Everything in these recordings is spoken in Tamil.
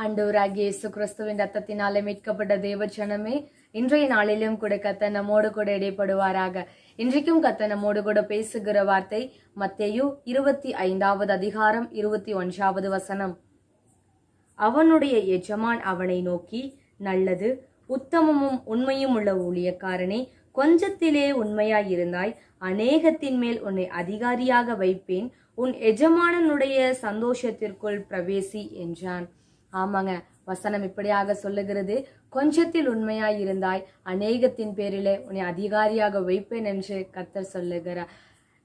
ஆண்டவராகிய இயேசு கிறிஸ்துவின் ரத்தத்தினாலே மீட்கப்பட்ட தேவஜனமே, இன்றைய நாளிலும் கூட கர்த்தர் நம்மோடு கூட இடைப்படுவாராக. இன்றைக்கும் கர்த்தர் நம்மோடு கூட பேசுகிற வார்த்தை மத்தேயு 25வது அதிகாரம் 21வது வசனம். அவனுடைய எஜமான் அவனை நோக்கி, நல்லது, உத்தமமும் உண்மையும் உள்ள ஊழியக்காரனே, கொஞ்சத்திலே உண்மையாயிருந்தாய், அநேகத்தின் மேல் உன்னை அதிகாரியாக வைப்பேன், உன் எஜமானனுடைய சந்தோஷத்திற்குள் பிரவேசி என்றான். ஆமாங்க, வசனம் இப்படியாக சொல்லுகிறது, கொஞ்சத்தில் உண்மையாயிருந்தாய், அநேகத்தின் பேரிலே உன்னை அதிகாரியாக வைப்பேன் என்று கர்த்தர் சொல்லுகிறார்.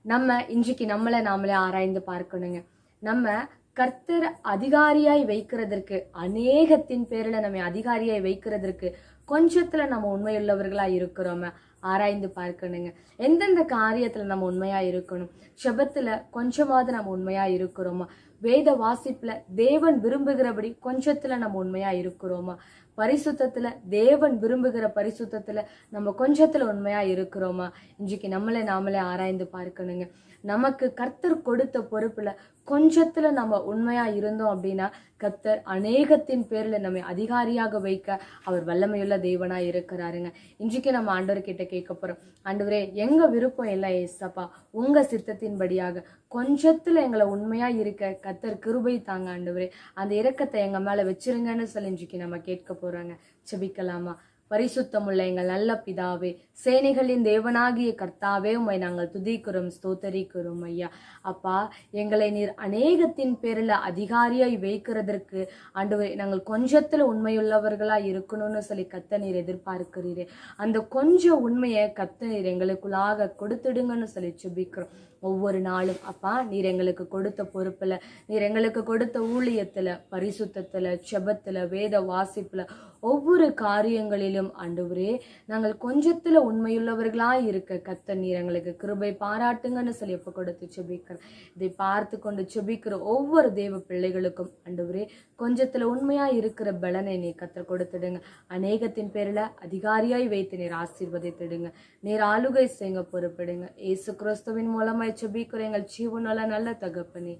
நம்ம இன்றைக்கு நாமளே ஆராய்ந்து பார்க்கணுங்க. நம்ம கர்த்தர் அதிகாரியாய் வைக்கிறதற்கு, அநேகத்தின் பேரில நம்ம அதிகாரியாய் வைக்கிறதற்கு கொஞ்சத்துல நம்ம உண்மையுள்ளவர்களா இருக்கிறோம ஆராய்ந்து பார்க்கணுங்க. எந்தெந்த காரியத்துல நம்ம உண்மையா இருக்கணும், ஜெபத்துல கொஞ்சமாவது நம்ம உண்மையா இருக்கிறோமா, வேத வாசிப்புல தேவன் விரும்புகிறபடி கொஞ்சத்துல நம்ம உண்மையா இருக்கிறோமா, பரிசுத்தத்துல தேவன் விரும்புகிற பரிசுத்தத்துல நம்ம கொஞ்சத்துல உண்மையா இருக்கிறோமா, இன்றைக்கு நாமளே ஆராய்ந்து பார்க்கணுங்க. நமக்கு கர்த்தர் கொடுத்த பொறுப்புல கொஞ்சத்துல நம்ம உண்மையா இருந்தோம் அப்படின்னா கர்த்தர் அநேகத்தின் பேர்ல நம்ம அதிகாரியாக வைக்க அவர் வல்லமையுள்ள தேவனா இருக்கிறாருங்க. இன்றைக்கு நம்ம ஆண்டவர்கிட்ட கேட்க போறோம், ஆண்டவரே, எங்க விருப்பம் இல்லை ஏசப்பா, உங்க சித்தத்தின்படியாக கொஞ்சத்துல எங்களை உண்மையா இருக்க கர்த்தர் கிருபை தாங்க ஆண்டவரே, அந்த இரக்கத்தை எங்க மேல வச்சிருங்கன்னு சொல்லி இன்றைக்கு நம்ம கேட்க போறாங்க. செபிக்கலாமா? பரிசுத்தமுள்ள எங்கள் நல்ல பிதாவே, சேனைகளின் தேவனாகிய கர்த்தாவே, உம்மை நாங்கள் துதிக்கிறோம், ஸ்தோத்தரிக்கிறோம் ஐயா. அப்பா, எங்களை நீர் அநேகத்தின் பேரில் அதிகாரியாய் வைக்கிறதற்கு ஆண்டவரே, நாங்கள் கொஞ்சத்துல உண்மையுள்ளவர்களா இருக்கணும்னு சொல்லி கர்த்தர் நீர் எதிர்பார்க்கிறீரே, அந்த கொஞ்சம் உண்மையை கர்த்தர் நீர் எங்களுக்குள்ளாக கொடுத்துடுங்கன்னு சொல்லி செபிக்கிறோம். ஒவ்வொரு நாளும் அப்பா, நீர் எங்களுக்கு கொடுத்த பொறுப்புல, நீர் எங்களுக்கு கொடுத்த ஊழியத்துல, பரிசுத்தத்துல, செபத்துல, வேத வாசிப்புல, ஒவ்வொரு காரியங்களிலும் ஆண்டவரே, நாங்கள் கொஞ்சத்துல உண்மையுள்ளவர்களா இருக்க கர்த்தர் நீர் எங்களுக்கு கிருபை பாராட்டுங்கன்னு சொல்லி எப்ப கொடுத்து செபிக்கிறேன். இதை பார்த்து கொண்டு செபிக்கிற ஒவ்வொரு தேவ பிள்ளைகளுக்கும் ஆண்டவரே, கொஞ்சத்துல உண்மையா இருக்கிற பலனை நீ கர்த்தர் கொடுத்துடுங்க. அநேகத்தின் பேரில அதிகாரியாய் வைத்து நீர் ஆசீர்வதித்திடுங்க. நீர் ஆளுகை செய்ய பொறுப்பிடுங்க. இயேசு கிறிஸ்துவின் மூலமாய் செபிக்கிற எங்கள் ஜீவனுள்ள நல்ல தகப்பனே,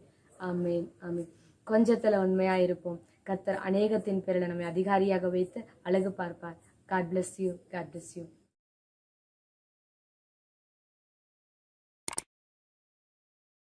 ஆமேன் ஆமேன். கொஞ்சத்துல உண்மையா இருப்போம். கர்த்தர் அநேகத்தின் பேரில் நம்மை அதிகாரியாக வைத்து அழகு பார்ப்பார். God bless you. God bless you.